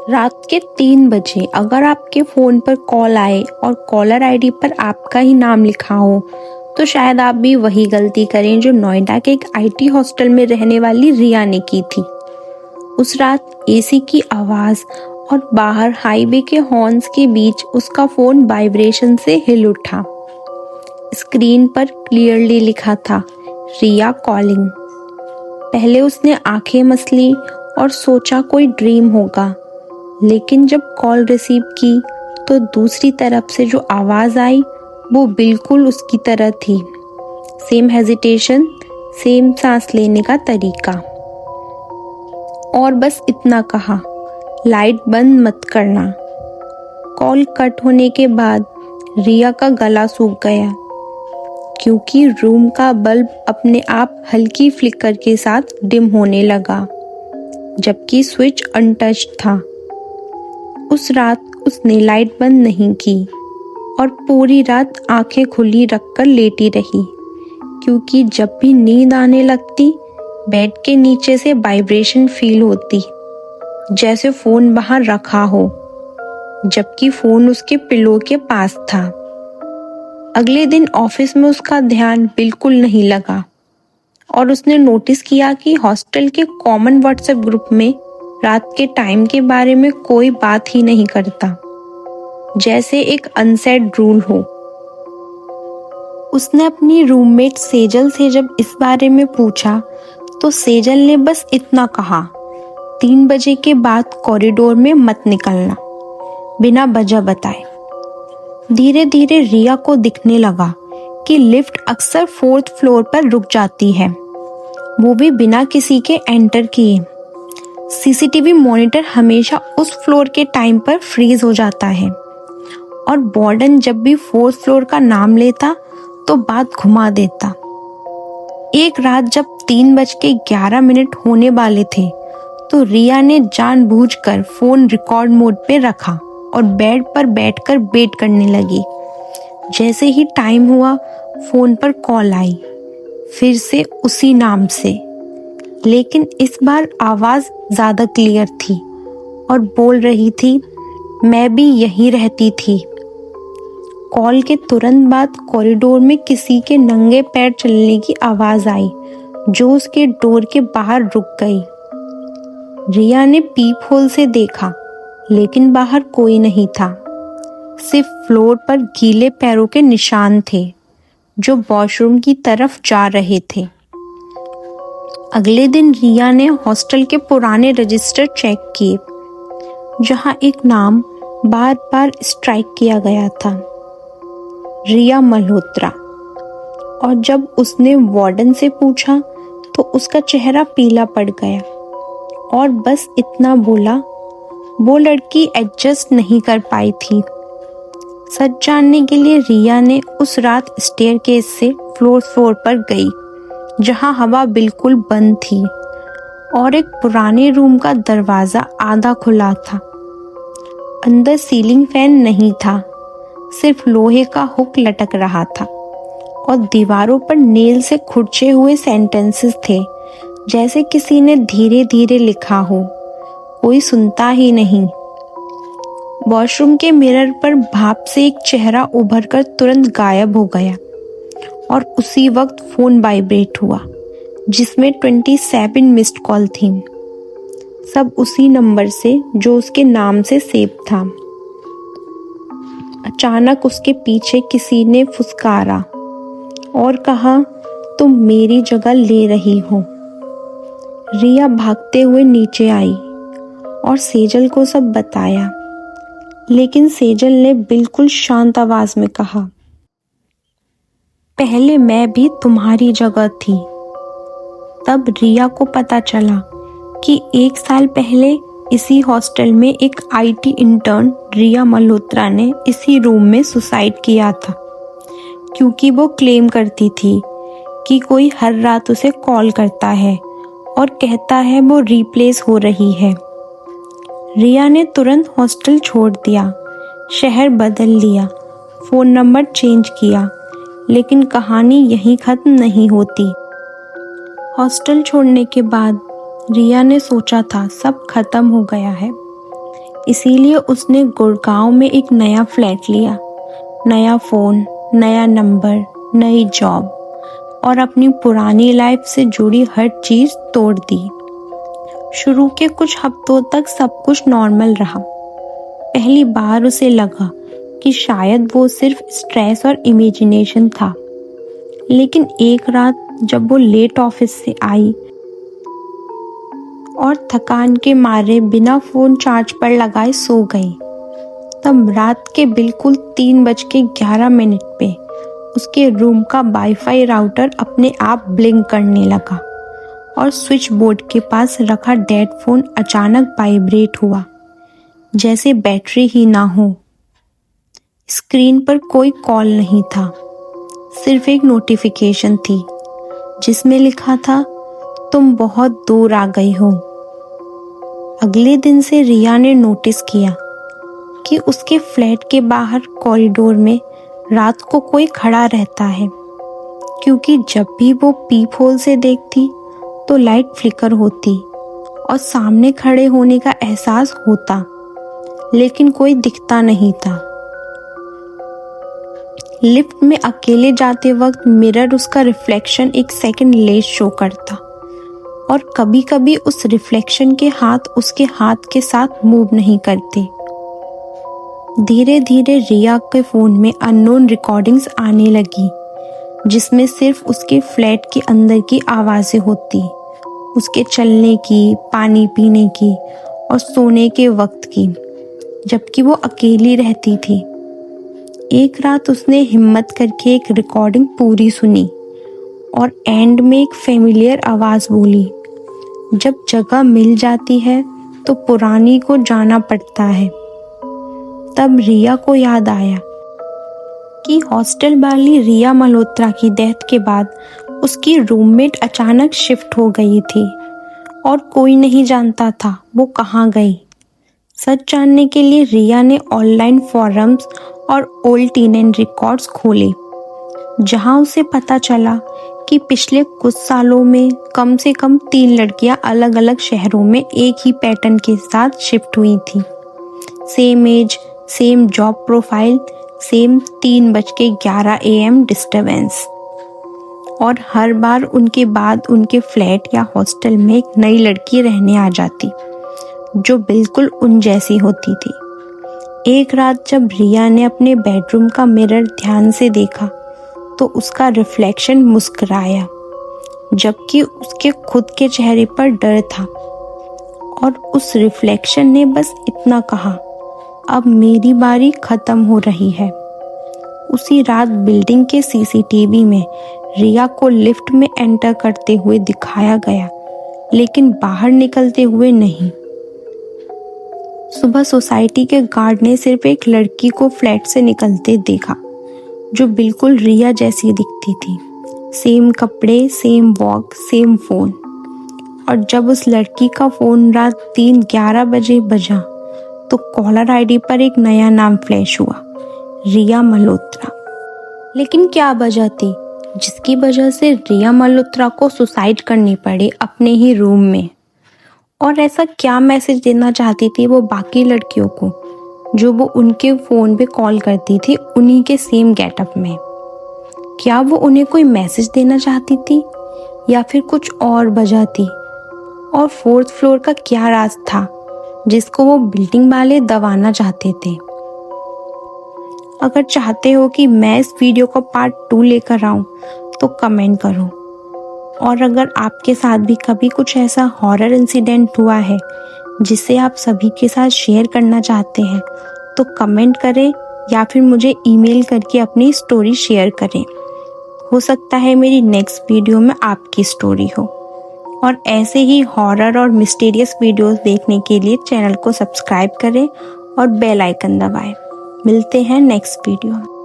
रात के 3 बजे अगर आपके फ़ोन पर कॉल आए और कॉलर आईडी पर आपका ही नाम लिखा हो, तो शायद आप भी वही गलती करें जो नोएडा के एक आईटी हॉस्टल में रहने वाली रिया ने की थी। उस रात एसी की आवाज़ और बाहर हाईवे के हॉर्न्स के बीच उसका फ़ोन वाइब्रेशन से हिल उठा। स्क्रीन पर क्लियरली लिखा था, रिया कॉलिंग। पहले उसने आंखें मसली और सोचा कोई ड्रीम होगा, लेकिन जब कॉल रिसीव की तो दूसरी तरफ से जो आवाज़ आई वो बिल्कुल उसकी तरह थी। सेम हेजिटेशन, सेम सांस लेने का तरीका। और बस इतना कहा, लाइट बंद मत करना। कॉल कट होने के बाद रिया का गला सूख गया, क्योंकि रूम का बल्ब अपने आप हल्की फ्लिकर के साथ डिम होने लगा, जबकि स्विच अनटच्ड था। उस रात उसने लाइट बंद नहीं की और पूरी रात आंखें खुली रखकर लेटी रही, क्योंकि जब भी नींद आने लगती बेड के नीचे से वाइब्रेशन फील होती, जैसे फ़ोन बाहर रखा हो, जबकि फ़ोन उसके पिलो के पास था। अगले दिन ऑफिस में उसका ध्यान बिल्कुल नहीं लगा और उसने नोटिस किया कि हॉस्टल के कॉमन व्हाट्सएप ग्रुप में रात के टाइम के बारे में कोई बात ही नहीं करता, जैसे एक अनसेड रूल हो। उसने अपनी रूममेट सेजल से जब इस बारे में पूछा तो सेजल ने बस इतना कहा, 3 बजे के बाद कॉरिडोर में मत निकलना, बिना वजह बताए। धीरे धीरे रिया को दिखने लगा कि लिफ्ट अक्सर 4th फ्लोर पर रुक जाती है, वो भी बिना किसी के एंटर किए। सीसीटीवी मॉनिटर हमेशा उस फ्लोर के टाइम पर फ्रीज हो जाता है और वार्डन जब भी 4th फ्लोर का नाम लेता तो बात घुमा देता। एक रात जब 3:11 होने वाले थे तो रिया ने जानबूझकर फोन रिकॉर्ड मोड पे रखा और बेड पर बैठकर वेट करने लगी। जैसे ही टाइम हुआ फोन पर कॉल आई, फिर से उसी नाम से, लेकिन इस बार आवाज़ ज़्यादा क्लियर थी और बोल रही थी, मैं भी यहीं रहती थी। कॉल के तुरंत बाद कॉरिडोर में किसी के नंगे पैर चलने की आवाज़ आई, जो उसके डोर के बाहर रुक गई। रिया ने पीप होल से देखा, लेकिन बाहर कोई नहीं था। सिर्फ फ्लोर पर गीले पैरों के निशान थे, जो वॉशरूम की तरफ जा रहे थे। अगले दिन रिया ने हॉस्टल के पुराने रजिस्टर चेक किए, जहां एक नाम बार बार स्ट्राइक किया गया था, रिया मल्होत्रा। और जब उसने वार्डन से पूछा तो उसका चेहरा पीला पड़ गया और बस इतना बोला, वो लड़की एडजस्ट नहीं कर पाई थी। सच जानने के लिए रिया ने उस रात स्टेयरकेस से फ्लोर पर गई, जहां हवा बिल्कुल बंद थी और एक पुराने रूम का दरवाज़ा आधा खुला था। अंदर सीलिंग फैन नहीं था, सिर्फ लोहे का हुक लटक रहा था और दीवारों पर नेल से खुरचे हुए सेंटेंसेस थे, जैसे किसी ने धीरे धीरे लिखा हो। कोई सुनता ही नहीं। वॉशरूम के मिरर पर भाप से एक चेहरा उभरकर तुरंत गायब हो गया और उसी वक्त फ़ोन वाइब्रेट हुआ, जिसमें 27 मिस्ड कॉल थी, सब उसी नंबर से जो उसके नाम से सेव था। अचानक उसके पीछे किसी ने फुसकारा और कहा, तुम मेरी जगह ले रही हो। रिया भागते हुए नीचे आई और सेजल को सब बताया, लेकिन सेजल ने बिल्कुल शांत आवाज में कहा, पहले मैं भी तुम्हारी जगह थी। तब रिया को पता चला कि 1 साल पहले इसी हॉस्टल में एक आईटी इंटर्न रिया मल्होत्रा ने इसी रूम में सुसाइड किया था, क्योंकि वो क्लेम करती थी कि कोई हर रात उसे कॉल करता है और कहता है वो रिप्लेस हो रही है। रिया ने तुरंत हॉस्टल छोड़ दिया, शहर बदल लिया, फ़ोन नंबर चेंज किया, लेकिन कहानी यहीं ख़त्म नहीं होती। हॉस्टल छोड़ने के बाद रिया ने सोचा था सब खत्म हो गया है। इसीलिए उसने गुड़गांव में एक नया फ्लैट लिया, नया फ़ोन, नया नंबर, नई जॉब और अपनी पुरानी लाइफ से जुड़ी हर चीज़ तोड़ दी। शुरू के कुछ हफ्तों तक सब कुछ नॉर्मल रहा। पहली बार उसे लगा कि शायद वो सिर्फ स्ट्रेस और इमेजिनेशन था, लेकिन एक रात जब वो लेट ऑफिस से आई और थकान के मारे बिना फ़ोन चार्ज पर लगाए सो गई, तब रात के बिल्कुल 3:11 पे उसके रूम का वाईफाई राउटर अपने आप ब्लिंक करने लगा और स्विच बोर्ड के पास रखा डेड फोन अचानक वाइब्रेट हुआ, जैसे बैटरी ही ना हो। स्क्रीन पर कोई कॉल नहीं था, सिर्फ एक नोटिफिकेशन थी जिसमें लिखा था, तुम बहुत दूर आ गई हो। अगले दिन से रिया ने नोटिस किया कि उसके फ्लैट के बाहर कॉरिडोर में रात को कोई खड़ा रहता है, क्योंकि जब भी वो पीप होल से देखती तो लाइट फ्लिकर होती और सामने खड़े होने का एहसास होता, लेकिन कोई दिखता नहीं था। लिफ्ट में अकेले जाते वक्त मिरर उसका रिफ्लेक्शन एक सेकंड लेट शो करता और कभी कभी उस रिफ्लेक्शन के हाथ उसके हाथ के साथ मूव नहीं करते। धीरे धीरे रिया के फ़ोन में अननोन रिकॉर्डिंग्स आने लगी, जिसमें सिर्फ उसके फ्लैट के अंदर की आवाज़ें होती, उसके चलने की, पानी पीने की और सोने के वक्त की, जबकि वो अकेली रहती थी। एक रात उसने हिम्मत करके एक रिकॉर्डिंग पूरी सुनी और एंड में एक फेमिलियर आवाज़ बोली, जब जगह मिल जाती है तो पुरानी को जाना पड़ता है। तब रिया को याद आया कि हॉस्टल वाली रिया मल्होत्रा की डेथ के बाद उसकी रूममेट अचानक शिफ्ट हो गई थी और कोई नहीं जानता था वो कहाँ गई। सच जानने के लिए रिया ने ऑनलाइन फोरम्स और ओल्ड टेनेंट रिकॉर्ड्स खोले, जहां उसे पता चला कि पिछले कुछ सालों में कम से कम 3 लड़कियां अलग अलग शहरों में एक ही पैटर्न के साथ शिफ्ट हुई थी। Same age, same job profile, same 3:11 AM disturbance. और हर बार उनके बाद उनके फ्लैट या हॉस्टल में एक नई लड़की रहने आ जाती, जो बिल्कुल उन जैसी होती थी। एक रात जब रिया ने अपने बेडरूम का मिरर ध्यान से देखा तो उसका रिफ्लेक्शन मुस्कुराया, जबकि उसके खुद के चेहरे पर डर था। और उस रिफ्लेक्शन ने बस इतना कहा, अब मेरी बारी खत्म हो रही है। उसी रात बिल्डिंग के CCTV में रिया को लिफ्ट में एंटर करते हुए दिखाया गया, लेकिन बाहर निकलते हुए नहीं। सुबह सोसाइटी के गार्ड ने सिर्फ एक लड़की को फ्लैट से निकलते देखा, जो बिल्कुल रिया जैसी दिखती थी। सेम कपड़े, सेम वॉक, सेम फोन। और जब उस लड़की का फोन रात 3:11 बजे बजा तो कॉलर आईडी पर एक नया नाम फ्लैश हुआ, रिया मल्होत्रा। लेकिन क्या वजह थी जिसकी वजह से रिया मल्होत्रा को सुसाइड करनी पड़े अपने ही रूम में? और ऐसा क्या मैसेज देना चाहती थी वो बाकी लड़कियों को, जो वो उनके फ़ोन पे कॉल करती थी उन्हीं के सेम गेटअप में? क्या वो उन्हें कोई मैसेज देना चाहती थी या फिर कुछ और वजह थी? और 4th फ्लोर का क्या राज था जिसको वो बिल्डिंग वाले दबाना चाहते थे? अगर चाहते हो कि मैं इस वीडियो का पार्ट 2 लेकर आऊँ तो कमेंट करो। और अगर आपके साथ भी कभी कुछ ऐसा हॉरर इंसिडेंट हुआ है जिसे आप सभी के साथ शेयर करना चाहते हैं तो कमेंट करें या फिर मुझे ईमेल करके अपनी स्टोरी शेयर करें। हो सकता है मेरी नेक्स्ट वीडियो में आपकी स्टोरी हो। और ऐसे ही हॉरर और मिस्टीरियस वीडियोस देखने के लिए चैनल को सब्सक्राइब करें और बेल आइकन दबाएं। मिलते हैं नेक्स्ट वीडियो में।